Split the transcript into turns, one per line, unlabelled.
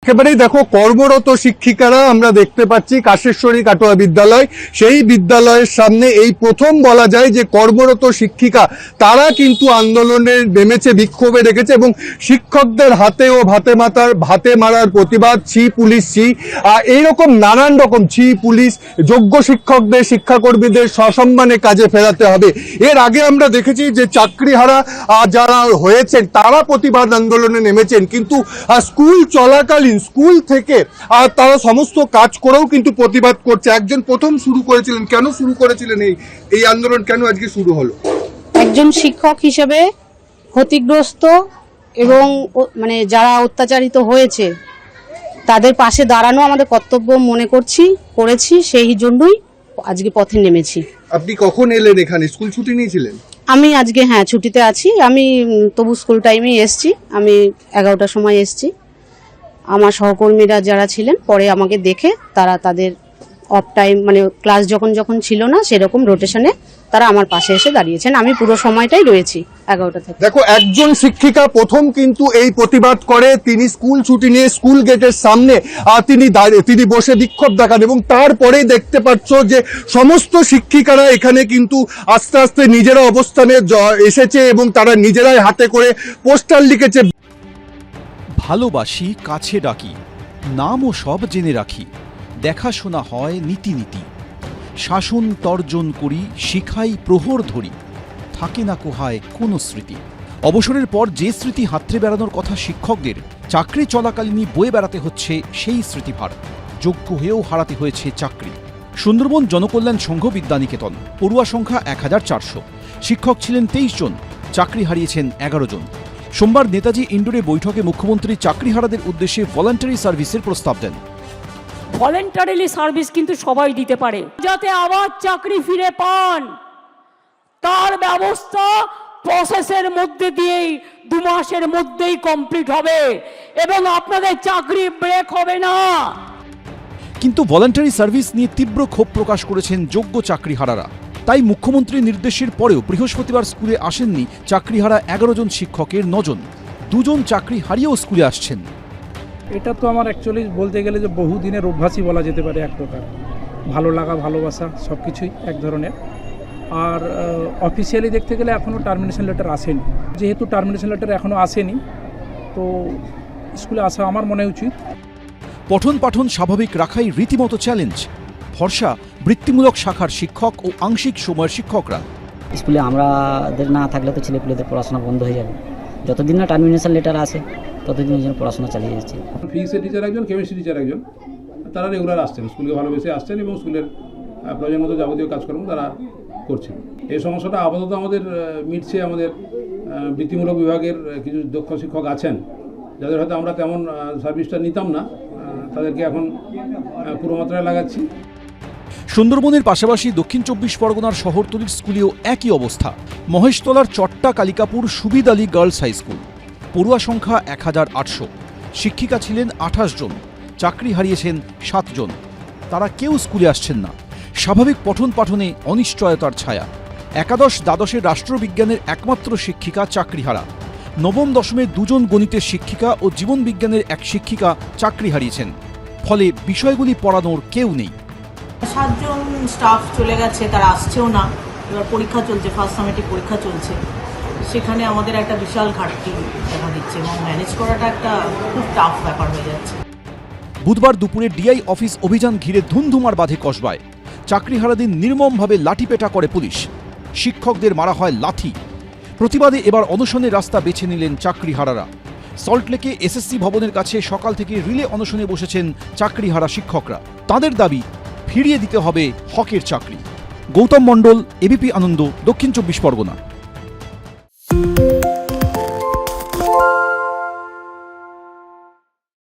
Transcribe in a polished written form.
একেবারেই দেখো কর্মরত শিক্ষিকারা আমরা দেখতে পাচ্ছি কাশেশ্বরী কাটোয়া বিদ্যালয়, সেই বিদ্যালয়ের সামনে এই প্রথম বলা যায় যে কর্মরত শিক্ষিকা তারা কিন্তু আন্দোলনে নেমেছে, বিক্ষোভে রেখেছে এবং শিক্ষকদের হাতে ও ভাতে মারার প্রতিবাদ, ছি পুলিশ ছি, এইরকম নানান রকম ছি পুলিশ, যোগ্য শিক্ষকদের শিক্ষাকর্মীদের সসম্মানে কাজে ফেরাতে হবে। এর আগে আমরা দেখেছি যে চাকরিহারা যারা হয়েছেন তারা প্রতিবাদ আন্দোলনে নেমেছেন, কিন্তু স্কুল চলাকালীন স্কুল থেকে তারা সমস্ত কাজ করেও কিন্তু প্রতিবাদ করছে। একজন প্রথম শুরু করেছিলেন, কেন শুরু করেছিলেন এই আন্দোলন, কেন আজকে শুরু হলো?
একজন শিক্ষক হিসেবে ক্ষতিগ্রস্ত এবং যারা অত্যাচারিত হয়েছে তাদের পাশে দাঁড়ানো আমাদের কর্তব্য মনে করেছি, সেই জন্যই আজকে পথে নেমেছি।
আপনি কখন এলেন এখানে? স্কুল ছুটি নিয়েছিলেন?
আমি আজকে ছুটিতে আছি, আমি তবু স্কুল টাইমেই এসছি, আমি 11টার সময় এসছি। আমার সহকর্মীরা যারা ছিলেন পরে আমাকে দেখে তারা তাদের অফ টাইম ক্লাস যখন ছিল না সেরকম রোটেশনে তারা আমার পাশে এসে দাঁড়িয়েছেন। আমি পুরো সময়টাই রয়েছি 11টা থেকে।
দেখো, একজন শিক্ষিকা প্রথম কিন্তু এই প্রতিবাদ করে, তিনি স্কুল ছুটি নিয়ে স্কুল গেটের সামনে তিনি বসে বিক্ষোভ দেখান এবং তারপরেই দেখতে পাচ্ছ যে সমস্ত শিক্ষিকারা এখানে কিন্তু আস্তে আস্তে নিজেরা অবস্থানে এসেছে এবং তারা নিজেরাই হাতে করে পোস্টার লিখেছে।
ভালোবাসি, কাছে ডাকি, নামও সব জেনে রাখি, দেখাশোনা হয় নীতি নীতি, শাসন তর্জন করি, শিখাই প্রহর ধরি, থাকে না কোহায় কোনো স্মৃতি। অবসরের পর যে স্মৃতি হাতড়ে বেড়ানোর কথা শিক্ষকদের, চাকরি চলাকালীনই বয়ে বেড়াতে হচ্ছে সেই স্মৃতিভার। যোগ্য হয়েও হারাতে হয়েছে চাকরি। সুন্দরবন জনকল্যাণ সংঘ বিদ্যানিকেতন, পড়ুয়া সংখ্যা 1400, শিক্ষক ছিলেন 23 জন, চাকরি হারিয়েছেন 11 জন। সোমবার নেতাজি ইন্ডোরে বৈঠকে মুখ্যমন্ত্রী চাকরিহারাদের উদ্দেশ্যে ভলান্টারি সার্ভিসের প্রস্তাব দেন।
ভলেন্টারিলি সার্ভিস কিন্তু সবাই দিতে পারে, যাতে আবার চাকরি ফিরে পান তার ব্যবস্থা প্রসেসের মধ্যে দিয়েই 2 মাসের মধ্যেই কমপ্লিট হবে এবং আপনাদের চাকরি ব্রেক হবে না।
কিন্তু ভলান্টারি সার্ভিস নিয়ে তীব্র ক্ষোভ প্রকাশ করেছেন যোগ্য চাকরিহারারা। তাই মুখ্যমন্ত্রীর নির্দেশের পরেও বৃহস্পতিবার স্কুলে আসেননি চাকরিহারা 11 জন শিক্ষকের 9 জন। 2 জন চাকরি হারিয়েও স্কুলে আসছেন।
এটা তো আমার অ্যাকচুয়ালি বলতে গেলে যে বহুদিনের অভ্যাসই বলা যেতে পারে, এক প্রকার ভালো লাগা, ভালোবাসা সব কিছুই এক ধরনের। আর অফিসিয়ালি দেখতে গেলে এখনও টার্মিনেশন লেটার আসেনি। যেহেতু টার্মিনেশন লেটার এখনও আসেনি, তো স্কুলে আসা আমার মনে উচিত।
পঠন পাঠন স্বাভাবিক রাখাই রীতিমতো চ্যালেঞ্জ। ভরসা বৃত্তিমূলক শাখার শিক্ষক ও আংশিক সময়ের শিক্ষকরা।
স্কুলে আমাদের না থাকলে তো ছেলেপুলেদের পড়াশোনা বন্ধ হয়ে যাবে। যতদিন না টার্মিনেশন লেটার আসে ততদিন জন্য পড়াশোনা চালিয়ে যাচ্ছে।
ফিজিক্সের টিচার একজন, কেমিস্ট্রি টিচার একজন, তারা রেগুলার আসছেন, স্কুলকে ভালোবেসে আসছেন এবং স্কুলের প্রয়োজন মতো যাবতীয় কাজকর্ম তারা করছেন। এই সমস্যাটা আপাতত আমাদের মিটছে। আমাদের বৃত্তিমূলক বিভাগের কিছু দক্ষ শিক্ষক আছেন যাদের হয়তো আমরা তেমন সার্ভিসটা নিতাম না, তাদেরকে এখন পুরো মাত্রায় লাগাচ্ছি।
সুন্দরবনের পাশাপাশি দক্ষিণ 24 পরগনার শহরতলির স্কুলেও একই অবস্থা। মহেশতলার চট্টা Kalikapur Subid Ali girls high school, পড়ুয়া সংখ্যা 1800, শিক্ষিকা ছিলেন 28 জন, চাকরি হারিয়েছেন 7 জন। তারা কেউ স্কুলে আসছেন না। স্বাভাবিক পঠন পাঠনে অনিশ্চয়তার ছায়া। একাদশ দ্বাদশের রাষ্ট্রবিজ্ঞানের একমাত্র শিক্ষিকা চাকরিহারা। নবম দশমের 2 জন গণিতের শিক্ষিকা ও জীবন বিজ্ঞানের 1 শিক্ষিকা চাকরি হারিয়েছেন। ফলে বিষয়গুলি পড়ানোর কেউ নেই।
7 জন স্টাফ চলে গেছে, তারা আসছেও না। এবার পরীক্ষা চলছে, ফার্স্ট সামেটিভ পরীক্ষা চলছে, সেখানে আমাদের একটা বিশাল ঘাটতি দেখা দিচ্ছে এবং ম্যানেজ করাটা একটা খুব টাফ ব্যাপার হয়ে যাচ্ছে।
বুধবার দুপুরে ডিআই অফিস অভিযান ঘিরে ধুমধুমার বাঁধে কসবায়। চাকরিহারাদের নির্মমভাবে লাঠিপেটা করে পুলিশ, শিক্ষকদের মারা হয় লাথি। প্রতিবাদে এবার অনশনের রাস্তা বেছে নিলেন চাকরিহারারা। সল্টলেকে এসএসসি ভবনের কাছে সকাল থেকে রিলে অনশনে বসেছেন চাকরিহারা শিক্ষকরা। তাদের দাবি ফিরিয়ে দিতে হবে হকের চাকরি। গৌতম মণ্ডল, এবিপি আনন্দ, দক্ষিণ 24 পরগনা।